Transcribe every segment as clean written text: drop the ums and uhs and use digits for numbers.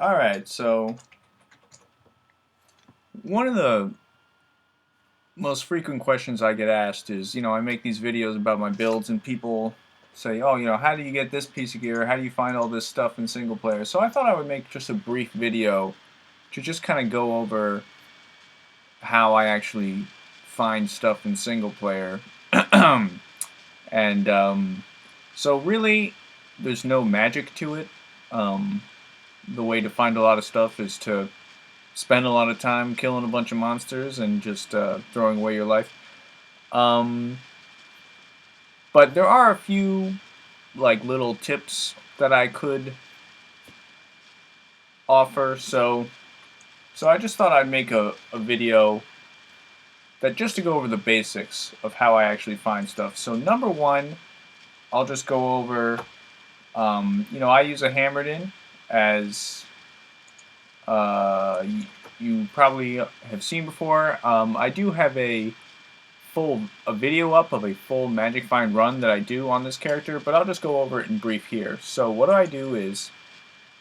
Alright, so one of the most frequent questions I get asked is, I make these videos about my builds and people say, oh, how do you get this piece of gear? How do you find all this stuff in single player? So I thought I would make just a brief video to just kind of go over how I actually find stuff in single player. and so really, there's no magic to it. The way to find a lot of stuff is to spend a lot of time killing a bunch of monsters and just throwing away your life. Um, but there are a few like little tips that I could offer. So I just thought I'd make a video that just to go over the basics of how I actually find stuff. So number one, I'll just go over. I use a hammered-in as you probably have seen before. I do have a video up of a full Magic Find run that I do on this character, but I'll just go over it in brief here. So what I do is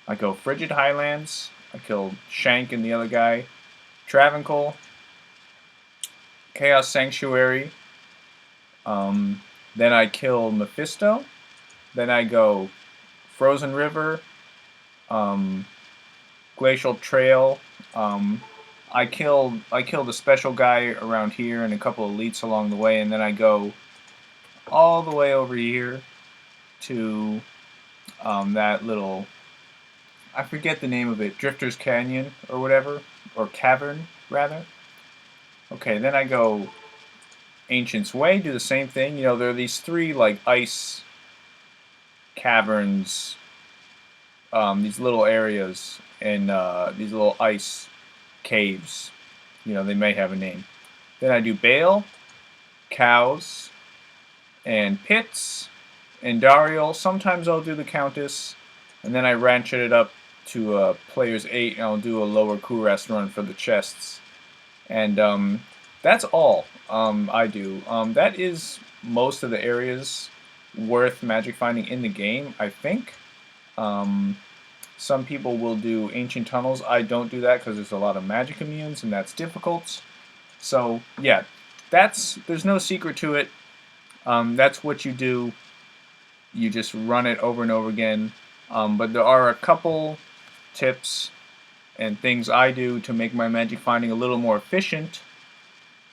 I go Frigid Highlands, I kill Shank and the other guy, Travancore, Chaos Sanctuary, then I kill Mephisto, then I go Frozen River, Glacial Trail. I kill the special guy around here and a couple elites along the way, and then I go all the way over here to that little, I forget the name of it, Drifter's Canyon or whatever, or Cavern rather. Okay, then I go Ancient's Way, do the same thing. There are these three like ice caverns, these little areas and these little ice caves. They may have a name. Then I do Bale, Cows, and Pits, and Dariel. Sometimes I'll do the Countess, and then I ratchet it up to players 8, and I'll do a lower Kurast run for the chests. And that's all I do. That is most of the areas worth magic finding in the game, I think. Some people will do ancient tunnels. I don't do that because there's a lot of magic immunes and that's difficult. So yeah, there's no secret to it. That's what you do. You just run it over and over again. But there are a couple tips and things I do to make my magic finding a little more efficient.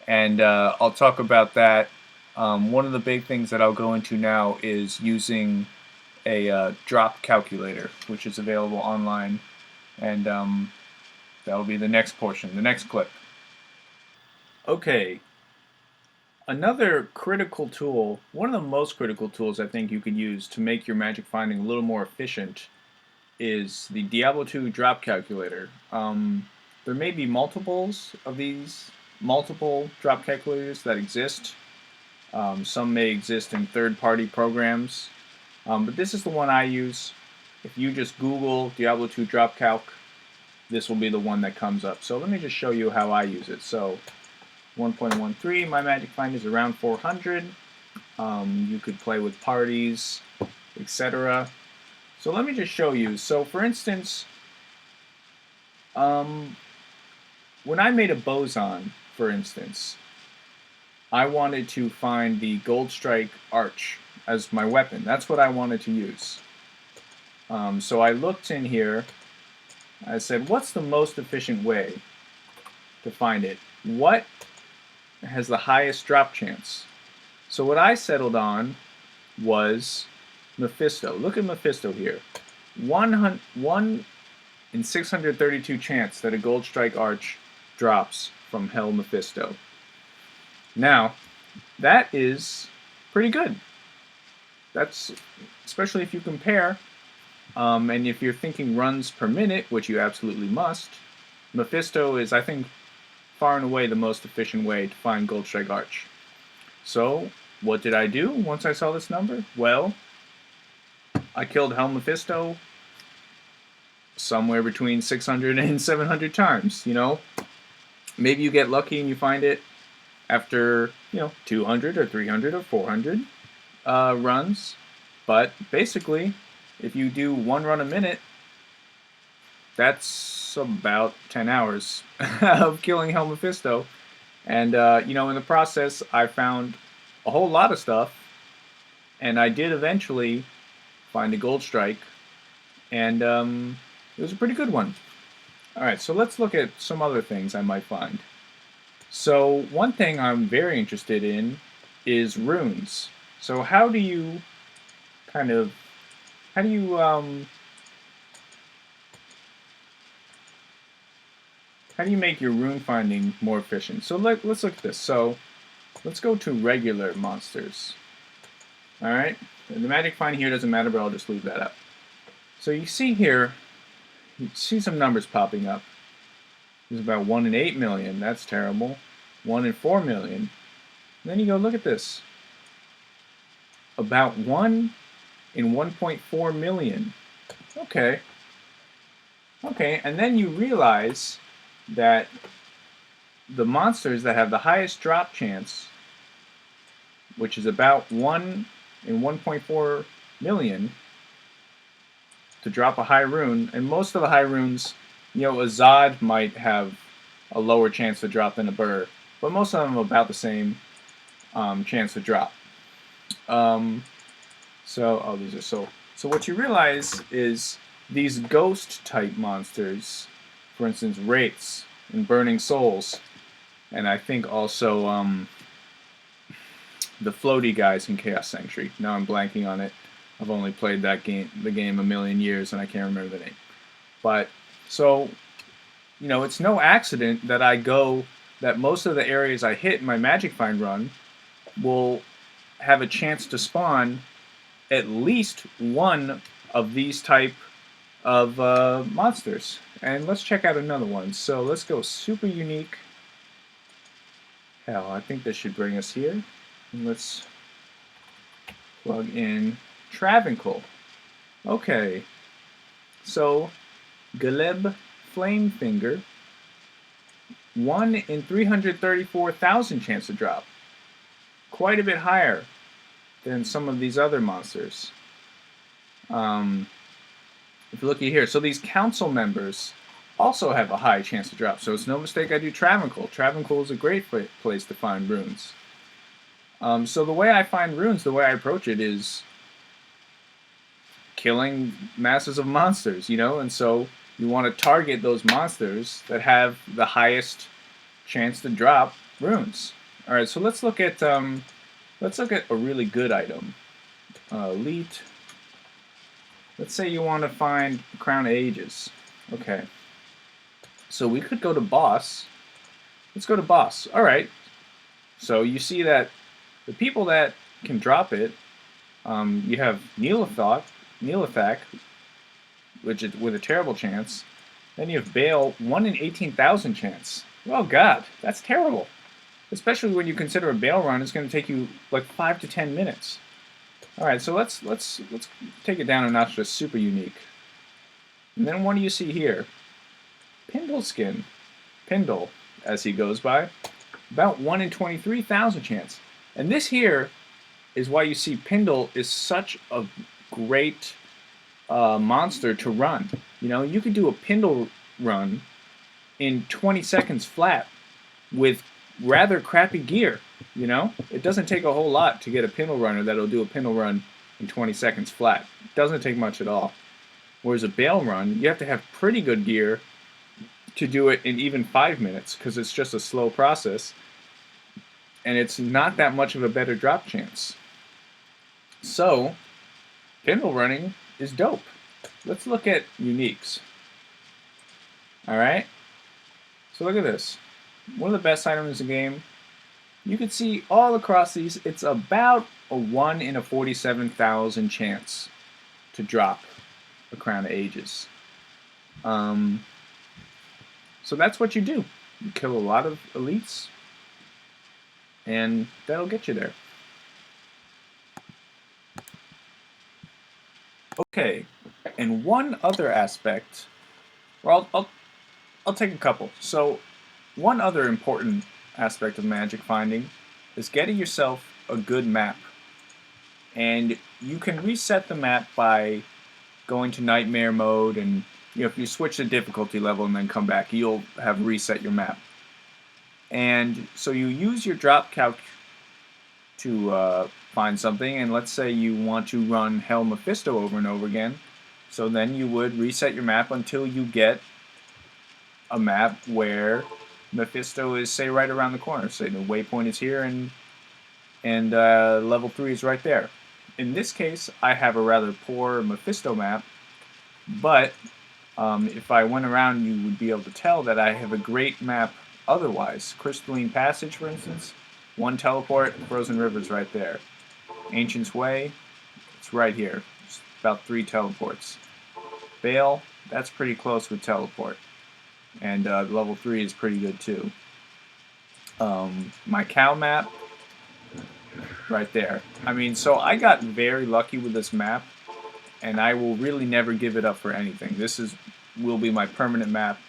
And I'll talk about that. One of the big things that I'll go into now is using a drop calculator, which is available online, and that'll be the next portion, the next clip. Okay, another critical tool, one of the most critical tools I think you could use to make your magic finding a little more efficient is the Diablo 2 drop calculator. There may be multiples of these multiple drop calculators that exist. Some may exist in third-party programs. But this is the one I use. If you just Google Diablo 2 drop calc, this will be the one that comes up. So let me just show you how I use it. So 1.13, my magic find is around 400. You could play with parties, etc. So let me just show you. So for instance, when I made a boson, for instance, I wanted to find the Gold Strike Arch as my weapon. That's what I wanted to use. So I looked in here. I said, what's the most efficient way to find it? What has the highest drop chance? So what I settled on was Mephisto. Look at Mephisto here. 1 in 632 chance that a Gold Strike Arch drops from Hell Mephisto. Now, that is pretty good. That's especially if you compare, and if you're thinking runs per minute, which you absolutely must, Mephisto is, I think, far and away the most efficient way to find Gold Strike Arch. So, what did I do once I saw this number? Well, I killed Hell Mephisto somewhere between 600 and 700 times, Maybe you get lucky and you find it after, 200 or 300 or 400 runs. But basically, if you do one run a minute, that's about 10 hours of killing Helmephisto. And, you know, in the process, I found a whole lot of stuff. And I did eventually find a gold strike. And it was a pretty good one. Alright, so let's look at some other things I might find. So, one thing I'm very interested in is runes. So, how do you kind of. How do you. How do you make your rune finding more efficient? So let's look at this. So let's go to regular monsters. Alright? The magic find here doesn't matter, but I'll just leave that up. So you see here, you see some numbers popping up. There's about 1 in 8 million. That's terrible. 1 in 4 million. And then you go, look at this. About 1 in 1.4 million. Okay. Okay, and then you realize that the monsters that have the highest drop chance, which is about 1 in 1.4 million, to drop a high rune, and most of the high runes, you know, a Zod might have a lower chance to drop than a Burr, but most of them have about the same chance to drop. Oh, these are so. So what you realize is these ghost type monsters, for instance, Wraiths and Burning Souls, and I think also the floaty guys in Chaos Sanctuary. Now I'm blanking on it. I've only played the game a million years, and I can't remember the name. But so, you know, it's no accident that most of the areas I hit in my Magic Find run will have a chance to spawn at least one of these type of monsters. And let's check out another one. So let's go super unique. Hell, I think this should bring us here. And let's plug in Travancore. Okay. So, Galeb Flamefinger. 1 in 334,000 chance to drop. Quite a bit higher than some of these other monsters. If you look at here, so these council members also have a high chance to drop. So it's no mistake I do Travancore. Travancore is a great place to find runes. So the way I find runes, the way I approach it is killing masses of monsters, you know? And so you want to target those monsters that have the highest chance to drop runes. All right, so let's look at a really good item. Elite. Let's say you want to find Crown of Ages. Okay. So we could go to boss. Let's go to boss. All right. So you see that the people that can drop it, you have Neelathak, which is with a terrible chance. Then you have Bale, 1 in 18,000 chance. Oh God, that's terrible. Especially when you consider a Bale run is going to take you like 5 to 10 minutes. All right, so let's take it down a notch to super unique. And then what do you see here? Pindle skin. Pindle, as he goes by. About 1 in 23,000 chance. And this here is why you see Pindle is such a great monster to run. You know, you could do a Pindle run in 20 seconds flat with rather crappy gear. You know, it doesn't take a whole lot to get a Pindle runner that'll do a Pindle run in 20 seconds flat. It doesn't take much at all. Whereas a Bale run, you have to have pretty good gear to do it in even 5 minutes because it's just a slow process. And it's not that much of a better drop chance. So, Pindle running is dope. Let's look at uniques. Alright? So look at this. One of the best items in the game. You can see all across these, it's about a 1 in a 47,000 chance to drop a Crown of Ages. So that's what you do. You kill a lot of elites, and that'll get you there. Okay, and one other aspect, well, I'll take a couple. So, one other important aspect of magic finding is getting yourself a good map. And you can reset the map by going to nightmare mode and if you switch the difficulty level and then come back, you'll have reset your map. And so you use your drop calc to find something, and let's say you want to run Hell Mephisto over and over again. So then you would reset your map until you get a map where Mephisto is, say, right around the corner. Say the waypoint is here, and level 3 is right there. In this case, I have a rather poor Mephisto map, but if I went around, you would be able to tell that I have a great map otherwise. Crystalline Passage, for instance, 1 teleport, Frozen River's right there. Ancient's Way, it's right here. It's about 3 teleports. Bale, that's pretty close with teleport. And level 3 is pretty good too. My cow map, right there. I mean, so I got very lucky with this map, and I will really never give it up for anything. This will be my permanent map,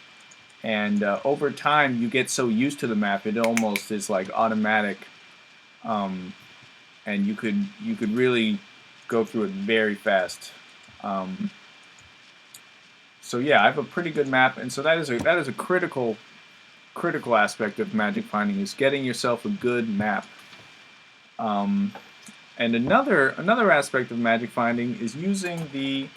and over time you get so used to the map, it almost is like automatic, and you could really go through it very fast. So yeah, I have a pretty good map, and so that is a critical aspect of magic finding, is getting yourself a good map. And another aspect of magic finding is using the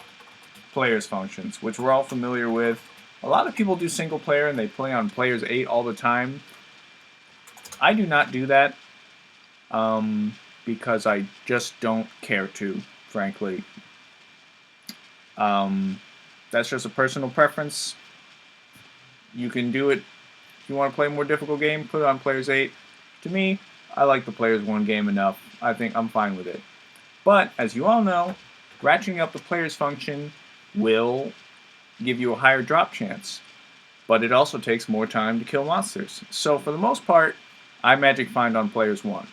players functions, which we're all familiar with. A lot of people do single player and they play on players 8 all the time. I do not do that because I just don't care to, frankly. That's just a personal preference. You can do it if you want to play a more difficult game, put it on players 8. To me, I like the players 1 game enough. I think I'm fine with it. But, as you all know, ratcheting up the players function will give you a higher drop chance. But it also takes more time to kill monsters. So, for the most part, I magic find on players 1.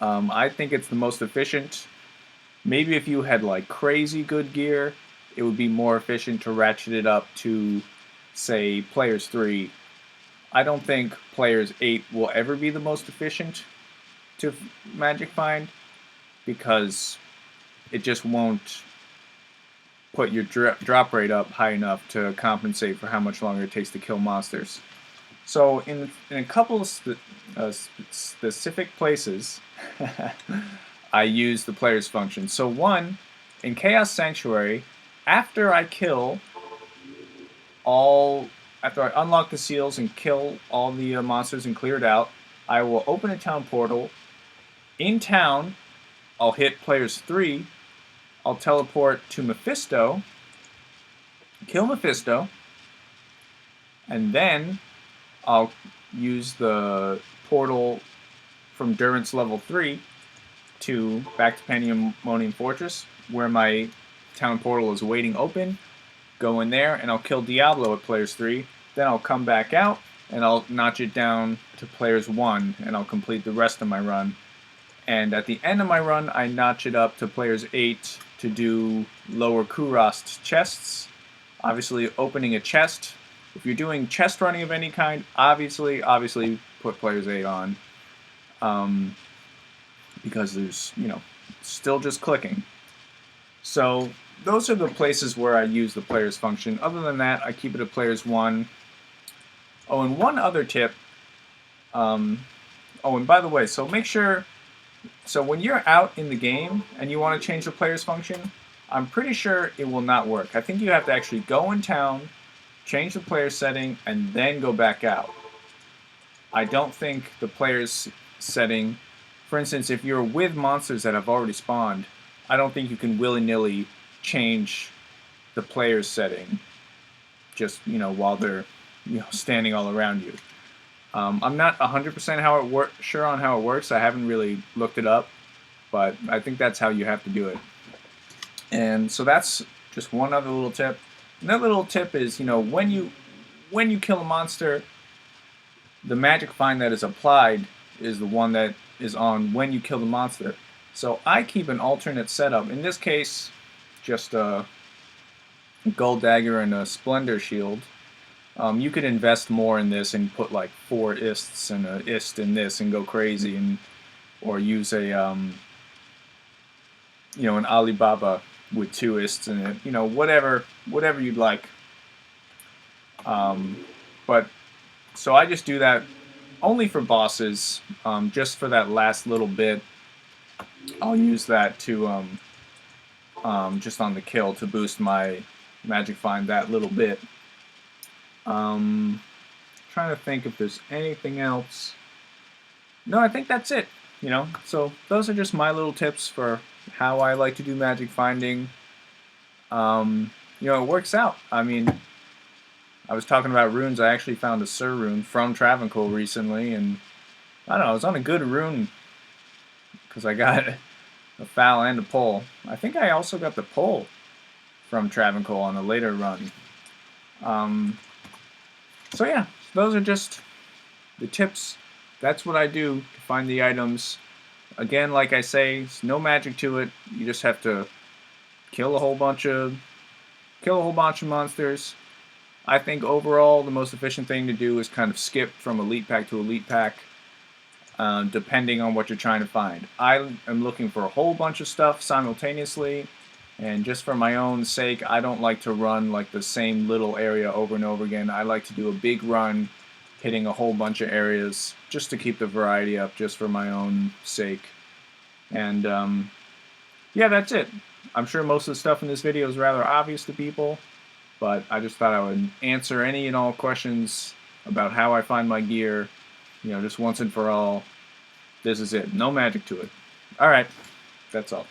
I think it's the most efficient. Maybe if you had like crazy good gear, it would be more efficient to ratchet it up to, say, players 3. I don't think players 8 will ever be the most efficient to magic find, because it just won't put your drop rate up high enough to compensate for how much longer it takes to kill monsters. So in a couple of specific places, I use the players function. So one, in Chaos Sanctuary, after I unlock the seals and kill all the monsters and clear it out, I will open a town portal. In town, I'll hit players 3, I'll teleport to Mephisto, kill Mephisto, and then I'll use the portal from Durance level 3 back to Pandemonium Fortress, where my town portal is waiting open. Go in there, and I'll kill Diablo at players 3. Then I'll come back out, and I'll notch it down to players 1, and I'll complete the rest of my run. And at the end of my run, I notch it up to players 8 to do lower Kurast chests. Obviously, opening a chest. If you're doing chest running of any kind, obviously put players 8 on. Because there's, still just clicking. So those are the places where I use the players function. Other than that, I keep it at players 1. Oh, and one other tip. And by the way, so make sure. So when you're out in the game and you want to change the players function, I'm pretty sure it will not work. I think you have to actually go in town, change the player setting, and then go back out. I don't think the players setting, for instance, if you're with monsters that have already spawned, I don't think you can willy-nilly change the players setting just, while they're, standing all around you. I'm not 100% sure on how it works. I haven't really looked it up, but I think that's how you have to do it. And so that's just one other little tip. Another little tip is, when you kill a monster, the magic find that is applied is the one that is on when you kill the monster. So I keep an alternate setup. In this case, just a gold dagger and a splendor shield. You could invest more in this and put like 4 ists and a ist in this and go crazy, or use a an Alibaba with twists in it. You know, whatever you'd like. But so I just do that only for bosses. Just for that last little bit, I'll use that to just on the kill to boost my magic find that little bit. Trying to think if there's anything else. No, I think that's it. You know, so those are just my little tips for how I like to do magic finding. You know, it works out. I mean, I was talking about runes. I actually found a Sur rune from Travancore recently, and I don't know, I was on a good rune because I got a foul and a pull. I think I also got the pull from Travancore on a later run. So yeah, those are just the tips. That's what I do to find the items. Again, like I say, there's no magic to it. You just have to kill a whole bunch of monsters. I think overall the most efficient thing to do is kind of skip from elite pack to elite pack, depending on what you're trying to find. I am looking for a whole bunch of stuff simultaneously, and just for my own sake, I don't like to run like the same little area over and over again. I like to do a big run, hitting a whole bunch of areas, just to keep the variety up, just for my own sake. And yeah, that's it. I'm sure most of the stuff in this video is rather obvious to people, but I just thought I would answer any and all questions about how I find my gear, you know, just once and for all. This is it. No magic to it. Alright, that's all.